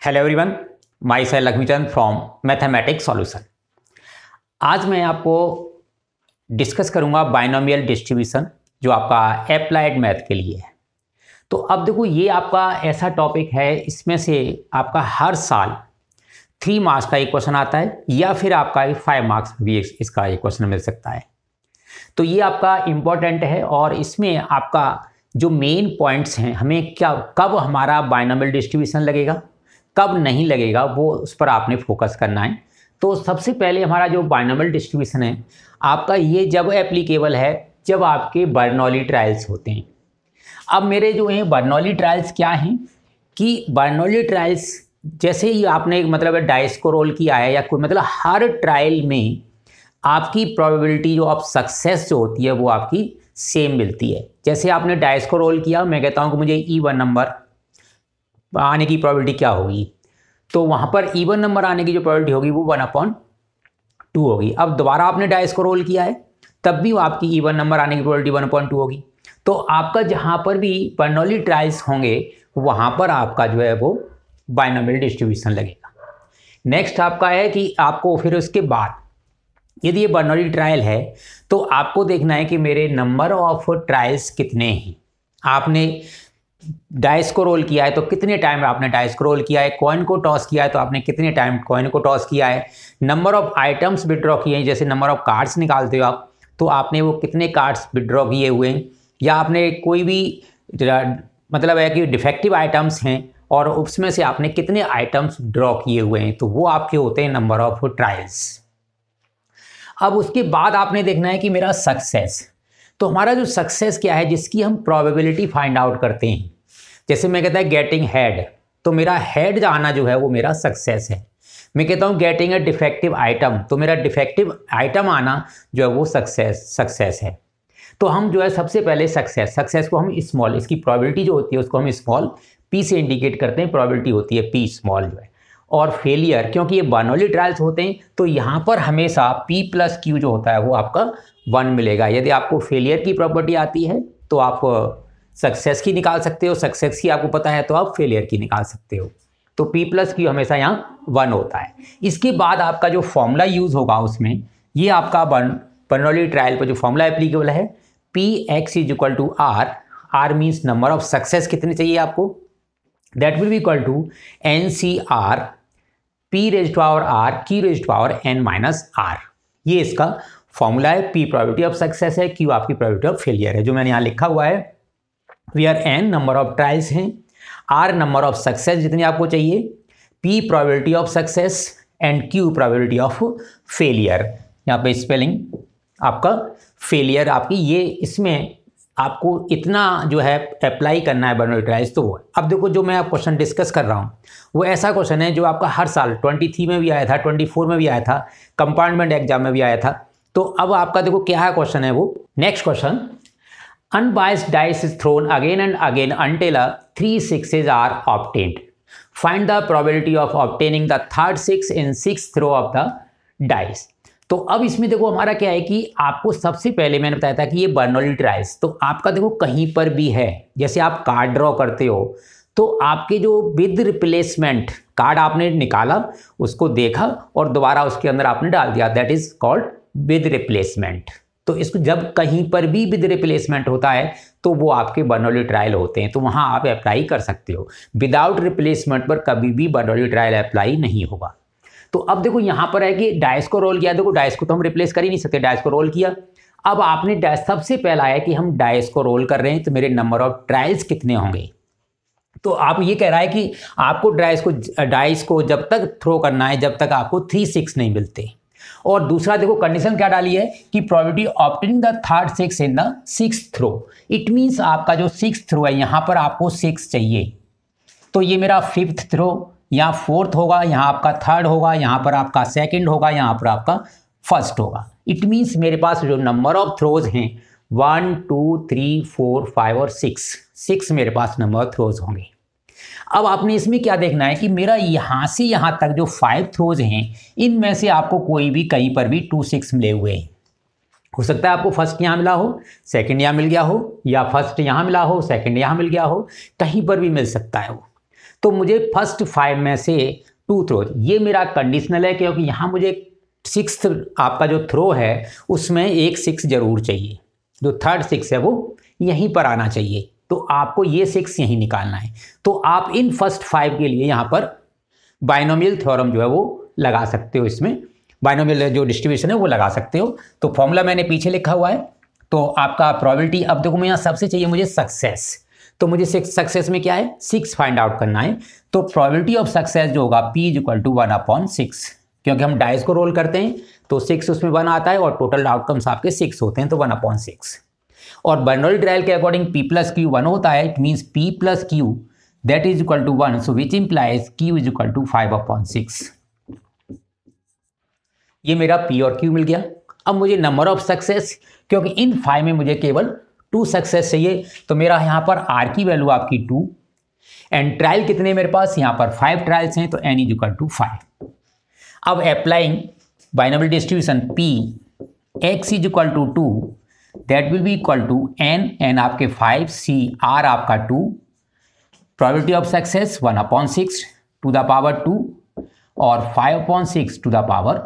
Hello everyone, my self Laxmichand from mathematics solution. आज मैं आपको डिस्कस करूंगा बाइनोमियल डिस्ट्रीब्यूशन जो आपका अप्लाइड मैथ के लिए है। तो अब देखो, ये आपका ऐसा टॉपिक है, इसमें से आपका हर साल 3 मार्क्स का एक क्वेश्चन आता है या फिर आपका 5 मार्क्स भी इसका एक क्वेश्चन मिल सकता है। तो ये आपका इम्पोर्टेंट है और इसमें आपका जो मेन पॉइंट्स हैं, हमें क्या कब हमारा बाइनोमियल डिस्ट्रीब्यूशन लगेगा, कब नहीं लगेगा, वो उस पर आपने फोकस करना है। तो सबसे पहले हमारा जो बाइनोमियल डिस्ट्रीब्यूशन है आपका, ये जब एप्लीकेबल है जब आपके बर्नौली ट्रायल्स होते हैं। अब मेरे जो हैं बर्नौली ट्रायल्स क्या हैं कि बर्नौली ट्रायल्स जैसे ही आपने मतलब डाइस को रोल किया है या कोई मतलब हर ट्रायल में आपकी प्रोबेबिलिटी जो ऑफ सक्सेस जो होती है वो आपकी सेम मिलती है। जैसे आपने डाइस को रोल किया, मैं कहता हूँ कि मुझे E1 नंबर आने की प्रोबेबिलिटी क्या होगी, तो वहाँ पर E1 नंबर आने की जो प्रोबेबिलिटी होगी वो 1/2 होगी। अब दोबारा आपने डाइस को रोल किया है तब भी आपकी E1 नंबर आने की प्रोबेबिलिटी 1/2 होगी। तो आपका जहाँ पर भी बर्नौली ट्रायल्स होंगे वहाँ पर आपका जो है वो बाइनोमियल डिस्ट्रीब्यूशन लगेगा। नेक्स्ट आपका है कि आपको फिर उसके बाद यदि ये बर्नौली ट्रायल है तो आपको देखना है कि मेरे नंबर ऑफ ट्रायल्स कितने हैं। आपने डाइस को रोल किया है तो कितने टाइम आपने डाइस को रोल किया है, कॉइन को टॉस किया है तो आपने कितने टाइम कॉइन को टॉस किया है, नंबर ऑफ आइटम्स विड्रॉ किए हैं, जैसे नंबर ऑफ कार्ड्स निकालते हो आप तो आपने वो कितने कार्ड्स विड्रॉ किए हुए हैं, या आपने कोई भी मतलब है कि डिफेक्टिव आइटम्स हैं और उसमें से आपने कितने आइटम्स ड्रॉ किए हुए हैं, तो वो आपके होते हैं नंबर ऑफ ट्रायल्स। अब उसके बाद आपने देखना है कि मेरा सक्सेस, तो हमारा जो सक्सेस क्या है जिसकी हम प्रोबेबिलिटी फाइंड आउट करते हैं। जैसे मैं कहता है गेटिंग हेड, तो मेरा हेड आना जो है वो मेरा सक्सेस है। मैं कहता हूँ गेटिंग अ डिफेक्टिव आइटम, तो मेरा डिफेक्टिव आइटम आना जो है वो सक्सेस है। तो हम जो है सबसे पहले सक्सेस को हम स्मॉल, इसकी प्रोबेबिलिटी जो होती है उसको हम स्मॉल p से इंडिकेट करते हैं, प्रोबेबिलिटी होती है p स्मॉल जो है। और फेलियर, क्योंकि ये बर्नौली ट्रायल्स होते हैं तो यहाँ पर हमेशा p + q जो होता है वो आपका 1 मिलेगा। यदि आपको फेलियर की प्रॉपर्टी आती है तो आप सक्सेस की निकाल सकते हो, सक्सेस की आपको पता है तो आप फेलियर की निकाल सकते हो। तो p + q हमेशा यहाँ 1 होता है। इसके बाद आपका जो फॉर्मूला यूज़ होगा उसमें, ये आपका बर्नौली ट्रायल पर जो फॉर्मूला एप्लीकेबल है, Px = R, R means number of success कितने चाहिए आपको, that will be equal to NCR P⁻R Q⁻n-R। ये इसका फॉर्मूला है। P प्रोबेबिलिटी ऑफ सक्सेस है, Q आपकी प्रोबेबिलिटी ऑफ फेलियर है, जो मैंने यहाँ लिखा हुआ है। Where N number of trials हैं, R नंबर ऑफ सक्सेस जितनी आपको चाहिए, P probability of success and Q probability of failure. यहाँ पे स्पेलिंग आपका फेलियर आपकी, ये इसमें आपको इतना जो है अप्लाई करना है बर्नौली ट्रायल्स। तो अब देखो, जो मैं आप क्वेश्चन डिस्कस कर रहा हूँ वो ऐसा क्वेश्चन है जो आपका हर साल 23 में भी आया था, 24 में भी आया था, कंपार्टमेंट एग्जाम में भी आया था। तो अब आपका देखो क्या है क्वेश्चन है वो। Next question, unbiased dice is thrown again and again until 3 6s are obtained, find the probability of obtaining the third 6 in 6th throw of the dice. तो अब इसमें देखो हमारा क्या है कि आपको सबसे पहले मैंने बताया था कि ये बर्नौली ट्रायल्स, तो आपका देखो कहीं पर भी है, जैसे आप कार्ड ड्रॉ करते हो तो आपके जो विद रिप्लेसमेंट कार्ड आपने निकाला, उसको देखा और दोबारा उसके अंदर आपने डाल दिया, that is called with replacement. तो इसको जब कहीं पर भी विद रिप्लेसमेंट होता है तो वो आपके बर्नौली ट्रायल होते हैं, तो वहाँ आप अप्लाई कर सकते हो। विदाउट रिप्लेसमेंट पर कभी भी बर्नौली ट्रायल अप्लाई नहीं होगा। तो अब देखो यहाँ पर है कि डाइस को रोल किया, देखो डाइस को तो हम रिप्लेस कर ही नहीं सकते, डाइस को रोल किया। अब आपने डाइस, सबसे पहला है कि हम डाइस को रोल कर रहे हैं तो मेरे नंबर ऑफ ट्रायल्स कितने होंगे। तो आप ये कह रहा है कि आपको डाइस को जब तक थ्रो करना है जब तक आपको 3 6 नहीं मिलते। और दूसरा देखो कंडीशन क्या डाली है कि probability obtaining the third 6 in the 6th throw, it means आपका जो 6th थ्रो है यहाँ पर आपको 6 चाहिए, तो ये मेरा 5th थ्रो, यहाँ 4th होगा, यहाँ आपका 3rd होगा, यहाँ पर आपका 2nd होगा, यहाँ पर आपका 1st होगा। इट मीन्स मेरे पास जो नंबर ऑफ थ्रोज हैं 1 2 3 4 5 और 6 मेरे पास नंबर ऑफ थ्रोज होंगे। अब आपने इसमें क्या देखना है कि मेरा यहाँ से यहाँ तक जो 5 थ्रोज हैं इनमें से आपको कोई भी कहीं पर भी 2 6 मिले हुए हैं। हो सकता है आपको फर्स्ट यहाँ मिला हो, सेकंड यहाँ मिल गया हो, या फर्स्ट यहाँ मिला हो, सेकंड यहाँ मिल गया हो, कहीं पर भी मिल सकता है वो। तो मुझे फर्स्ट 5 में से 2 थ्रो, ये मेरा कंडीशनल है क्योंकि यहाँ मुझे 6th आपका जो थ्रो है उसमें एक 6 जरूर चाहिए, जो थर्ड 6 है वो यहीं पर आना चाहिए, तो आपको ये 6 यहीं निकालना है। तो आप इन फर्स्ट 5 के लिए यहाँ पर बाइनोमियल थ्योरम जो है वो लगा सकते हो, इसमें बाइनोमियल जो डिस्ट्रीब्यूशन है वो लगा सकते हो। तो फॉर्मूला मैंने पीछे लिखा हुआ है। तो आपका प्रोबेबिलिटी, अब देखो मैं यहाँ सबसे चाहिए मुझे सक्सेस, तो मुझे सक्सेस में क्या है 6 फाइंड आउट करना है। तो प्रोबेबिलिटी ऑफ सक्सेस जो होगा P = 1/6, क्योंकि हम डाइस को रोल करते हैं तो 6 उसमें 1 आता है और टोटल आउटकम्स आपके 6 होते हैं, तो 1/6। और बर्नौली ट्रायल के अकॉर्डिंग P + Q 1 होता है, it means P + Q that is equal to 1, so which implies Q is equal to 5/6। ये मेरा P और Q मिल गया। अब मुझे नंबर ऑफ सक्सेस, क्योंकि इन 5 में मुझे केवल 2 सक्सेस चाहिए, तो मेरा यहाँ पर R की वैल्यू आपकी 2 एंड ट्रायल कितने मेरे पास यहाँ पर 5 ट्रायल्स हैं, तो N = 5। अब applying binomial distribution P x = 2 that will be equal to N आपके 5, C R आपका 2, probability of success 1/6 to the power 2 और 5/6 to the power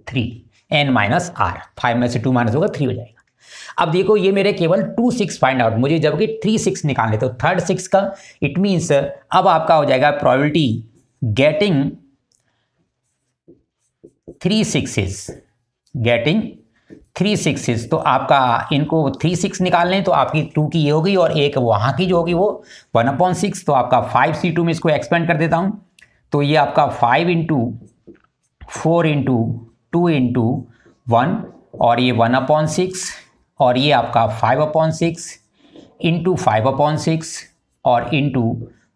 3, N - R, 5 में से 2 माइनस होगा 3 हो जाएगा। अब देखो ये मेरे केवल 2 6 फाइंड आउट, मुझे जबकि 3 6 निकालने, तो थर्ड 6 का इट मीन्स अब आपका हो जाएगा प्रोबेबिलिटी गेटिंग 3 6s, तो आपका इनको 3 6 निकालने, तो आपकी 2 की ये होगी और एक वहाँ की जो होगी वो 1/6, तो आपका 5C2 में इसको एक्सपेंड कर देता हूँ, तो ये आपका 5 × 4 × 2 × 1 और ये 1/6 और ये आपका 5/6 × 5/6 और ×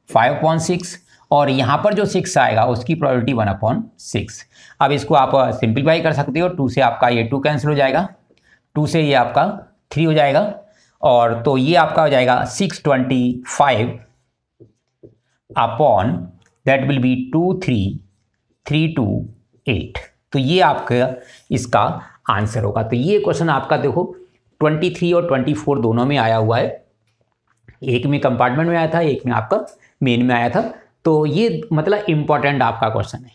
5/6 और यहाँ पर जो 6 आएगा उसकी प्रोबेबिलिटी 1/6। अब इसको आप सिंप्लीफाई कर सकते हो, 2 से आपका ये 2 कैंसिल हो जाएगा, 2 से ये आपका 3 हो जाएगा और तो ये आपका हो जाएगा 625 अपॉन दैट विल बी 23328। तो ये आपका इसका आंसर होगा। तो ये क्वेश्चन आपका देखो 23 और 24 दोनों में आया हुआ है, एक में कंपार्टमेंट में आया था, एक में आपका मेन में आया था, तो ये मतलब इंपॉर्टेंट आपका क्वेश्चन है।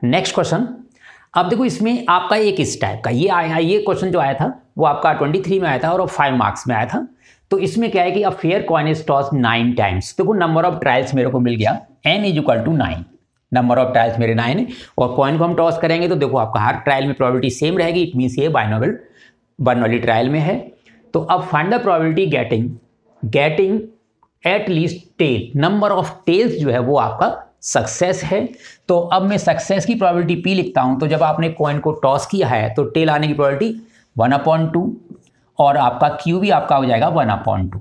नेक्स्ट क्वेश्चन, अब देखो इसमें आपका एक इस टाइप का ये आया, ये क्वेश्चन जो आया था वो आपका 23 में आया था और 5 मार्क्स में आया था। तो इसमें क्या है कि a fair coin is toss 9 times, देखो नंबर ऑफ ट्रायल्स मेरे को मिल गया N = 9, नंबर ऑफ ट्रायल्स मेरे 9 है और कॉइन को हम टॉस करेंगे तो देखो आपका हर ट्रायल में प्रोबेबिलिटी सेम रहेगी, इट मीन्स ये बर्नौली ट्रायल में है। तो अब find the probability getting at least tail, number of tails जो है वो आपका सक्सेस है। तो अब मैं सक्सेस की प्रोबेबिलिटी P लिखता हूं, तो जब आपने कॉइन को टॉस किया है तो टेल आने की प्रोबेबिलिटी 1/2 और आपका Q भी आपका हो जाएगा 1/2।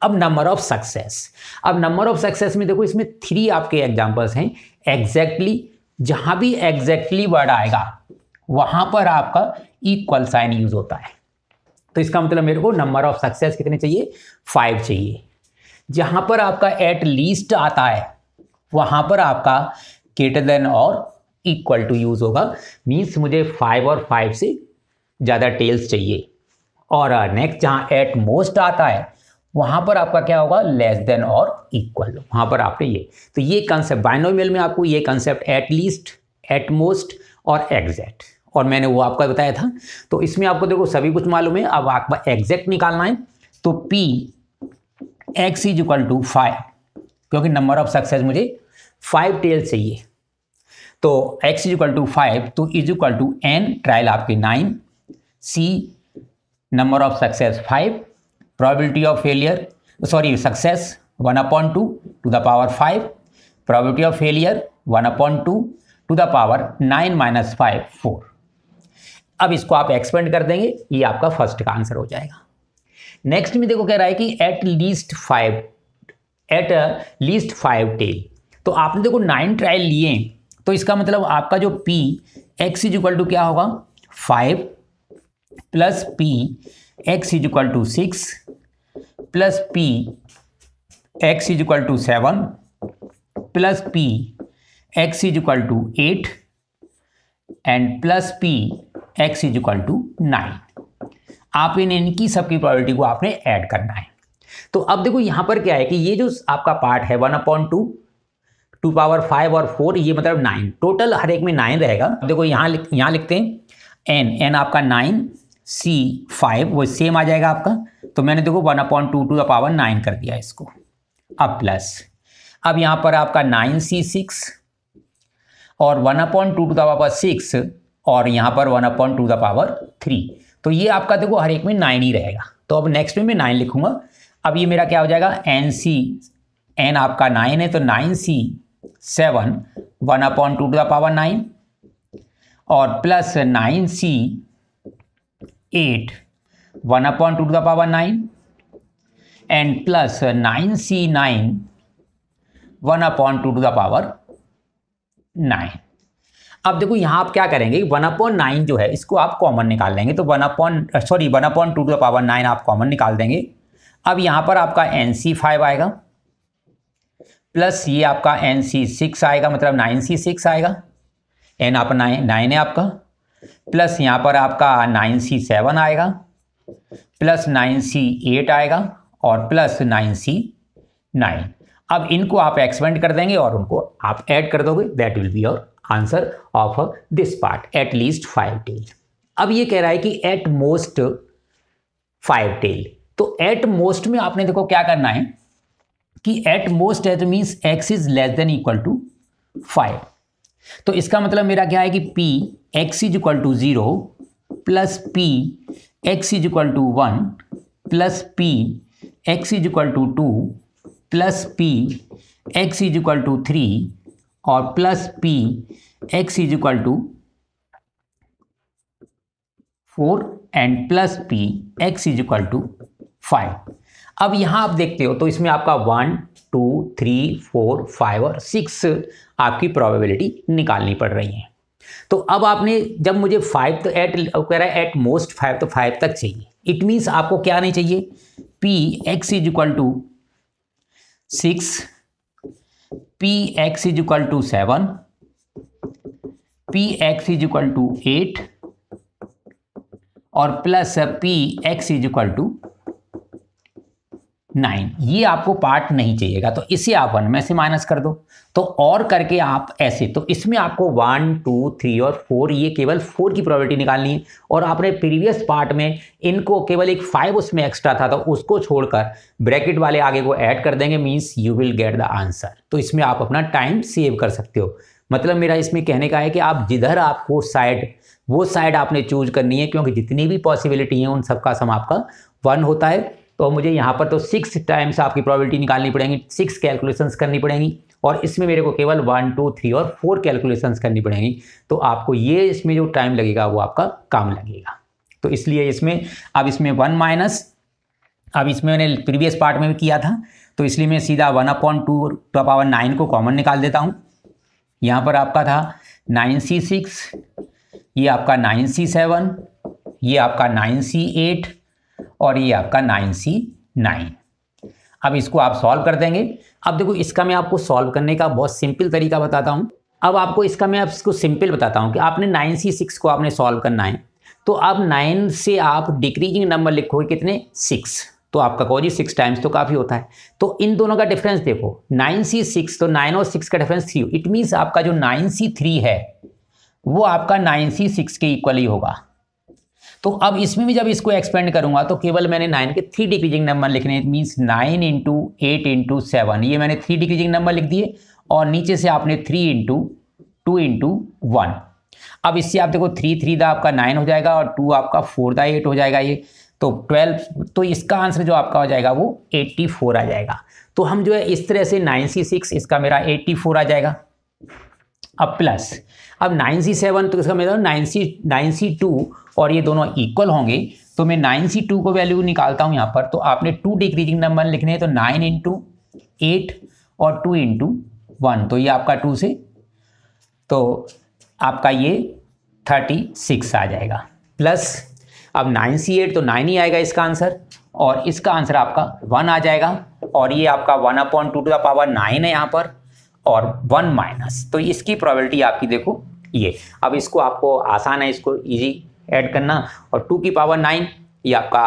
अब नंबर ऑफ सक्सेस, अब नंबर ऑफ सक्सेस में देखो इसमें 3 आपके एग्जांपल्स हैं। एग्जैक्टली, जहां भी एग्जैक्टली वर्ड आएगा वहां पर आपका इक्वल साइन यूज होता है, तो इसका मतलब मेरे को नंबर ऑफ सक्सेस कितने चाहिए 5 चाहिए। जहां पर आपका एट लीस्ट आता है वहां पर आपका ग्रेटर देन और इक्वल टू यूज होगा, मीन्स मुझे 5 और 5 से ज़्यादा टेल्स चाहिए। और नेक्स्ट जहां एट मोस्ट आता है वहां पर आपका क्या होगा लेस देन और इक्वल, वहां पर आपने ये, तो ये कंसेप्ट बाइनोमियल में आपको ये concept at least, at most और एग्जैक्ट, और मैंने वो आपका बताया था। तो इसमें आपको देखो सभी कुछ मालूम है, अब आपका एग्जैक्ट निकालना है। तो P x = 5, क्योंकि नंबर ऑफ सक्सेस मुझे 5 टेल चाहिए, तो x = 5 तो = n ट्रायल आपके 9, C number of success 5, probability of failure success 1/2 to the power 5, probability of failure 1/2 to the power 9 - 5 4। अब इसको आप एक्सपेंड कर देंगे, ये आपका फर्स्ट का आंसर हो जाएगा। नेक्स्ट में देखो कह रहा है कि एट लीस्ट 5 टेल, तो आपने देखो 9 ट्रायल लिए, तो इसका मतलब आपका जो P x = क्या होगा 5 plus P x = 6 plus P x = 7 plus P x = 8 and plus P x = 9। आप इनकी सबकी प्रोबेबिलिटी को आपने ऐड करना है। तो अब देखो यहाँ पर क्या है कि ये जो आपका पार्ट है 1/2 2 पावर 5 और 4 ये मतलब 9 टोटल हर एक में 9 रहेगा। देखो यहाँ लिखते हैं n आपका 9 c 5 वो सेम आ जाएगा आपका। तो मैंने देखो 1/2 टू द पावर 9 कर दिया इसको। अब प्लस अब यहाँ पर आपका 9c 6 और 1/2 टू द पावर 6 और यहाँ पर 1/2 टू द पावर 3। तो ये आपका देखो हर एक में 9 ही रहेगा। तो अब नेक्स्ट में मैं 9 लिखूंगा। अब ये मेरा क्या हो जाएगा n आपका 9 है तो 9c 7 1/2 टू द पावर 9 और plus 9c 8 1/2 to the power 9 and plus 9c 9 1/2 to the power 9। अब देखो यहाँ आप क्या करेंगे 1/9 जो है इसको आप कॉमन निकाल लेंगे। तो 1/2 टू द पावर 9 आप कॉमन निकाल देंगे। अब यहाँ पर आपका nc 5 आएगा प्लस ये आपका nc 6 आएगा मतलब 9c 6 आएगा। n आप 9 है आपका प्लस यहाँ पर आपका 9c 7 आएगा प्लस 9c 8 आएगा और प्लस 9c 9। अब इनको आप एक्सपेंड कर देंगे और उनको आप ऐड कर दोगे। That will be your answer of this part at least 5 टेल। अब ये कह रहा है कि एट मोस्ट 5 टेल। तो एट मोस्ट में आपने देखो क्या करना है कि एट मोस्ट है तो means x is less than equal to 5। तो इसका मतलब मेरा क्या है कि p x is equal to 0 plus p x is equal to 1 plus p x is equal to 2 plus p x is equal to 3 और plus p x is equal to 4 and plus p x is equal to 5। अब यहां आप देखते हो तो इसमें आपका 1 2 3 4 5 और 6 आपकी प्रोबेबिलिटी निकालनी पड़ रही है। तो अब आपने जब मुझे 5 तो कह रहा है एट मोस्ट 5 तो 5 तक चाहिए। इट मीन्स आपको क्या नहीं चाहिए p x is equal to 6 p x is equal to 7 p x is equal to 8 और plus p x is equal to 9। ये आपको पार्ट नहीं चाहिएगा तो इसे आप 1 में से माइनस कर दो। तो और करके आप ऐसे तो इसमें आपको 1 2 3 और 4 ये केवल 4 की प्रोबेबिलिटी निकालनी है। और आपने प्रीवियस पार्ट में इनको केवल एक 5 उसमें एक्स्ट्रा था तो उसको छोड़कर ब्रैकेट वाले आगे को ऐड कर देंगे। Means you will get the answer. तो इसमें आप अपना टाइम सेव कर सकते हो। मतलब मेरा इसमें कहने का है कि आप जिधर आपको वो साइड आपने चूज करनी है क्योंकि जितनी भी पॉसिबिलिटी है उन सबका सम आपका 1 होता है। तो मुझे यहाँ पर तो 6 टाइम्स आपकी प्रोबेबिलिटी निकालनी पड़ेंगी, 6 कैलकुलेशंस करनी पड़ेंगी और इसमें मेरे को केवल 1 2 3 और 4 कैलकुलेशंस करनी पड़ेंगी। तो आपको ये इसमें जो टाइम लगेगा वो आपका काम लगेगा। तो इसलिए इसमें अब इसमें 1 माइनस अब इसमें मैंने प्रीवियस पार्ट में भी किया था तो इसलिए मैं सीधा 1/2 टू द पावर 9 को कॉमन निकाल देता हूँ। यहाँ पर आपका था 9c 6 ये आपका 9c 7 ये आपका 9c 8 और ये आपका 9c 9। अब इसको आप सॉल्व कर देंगे। अब देखो इसका मैं आपको सॉल्व करने का बहुत सिंपल तरीका बताता हूँ। अब आपको इसका मैं आपको सिंपल बताता हूँ कि आपने 9c 6 को आपने सॉल्व करना है। तो अब 9 से आप डिक्रीजिंग नंबर लिखोगे कितने 6 तो आपका कहो जी 6 टाइम्स तो काफ़ी होता है। तो इन दोनों का डिफरेंस देखो 9c 6 तो 9 और 6 का डिफरेंस 3। इट मीन्स आपका जो 9c 3 है वो आपका 9c 6 के इक्वल ही होगा। तो अब इसमें भी जब इसको एक्सपेंड करूंगा तो केवल मैंने 9 के 3 डिक्रीजिंग नंबर लिखने हैं। मीन्स 9 इंटू 8 इंटू 7 ये मैंने 3 डिक्रीजिंग नंबर लिख दिए और नीचे से आपने 3 इंटू 2 इंटू 1। अब इससे आप देखो 3 3 दा आपका 9 हो जाएगा और 2 आपका 4 दा 8 हो जाएगा ये तो 12। तो इसका आंसर जो आपका हो जाएगा वो 84 आ जाएगा। तो हम जो है इस तरह से 9c 6 इसका मेरा 84 आ जाएगा। अब प्लस अब 9c 7 तो इसका मेरा 9c 2 और ये दोनों इक्वल होंगे तो मैं 9c 2 को वैल्यू निकालता हूँ यहाँ पर। तो आपने 2 डिक्रीजिंग नंबर लिखने हैं तो 9 इंटू 8 और 2 इंटू 1 तो ये आपका 2 से तो आपका ये 36 आ जाएगा। प्लस अब 9c 8 तो 9 ही आएगा इसका आंसर और इसका आंसर आपका 1 आ जाएगा और ये आपका 1/2 टू द पावर 9 है यहाँ पर और 1 माइनस। तो इसकी प्रोबेबिलिटी आपकी देखो ये। अब इसको आपको आसान है इसको इजी ऐड करना और 2 की पावर 9 ये आपका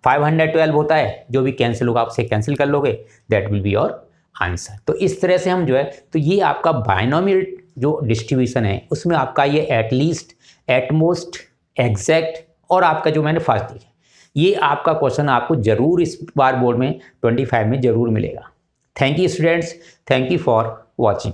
512 होता है, जो भी कैंसिल होगा आपसे कैंसिल कर लोगे, that will be your answer. तो इस तरह से हम जो है, तो ये आपका बाइनोमियल जो डिस्ट्रीब्यूशन है उसमें आपका ये एटलीस्ट, एटमोस्ट, एग्जैक्ट और आपका जो मैंने फर्स्ट दिया, ये आपका क्वेश्चन आपको जरूर इस बार बोर्ड में 25 में जरूर मिलेगा। Thank you students, thank you for watching.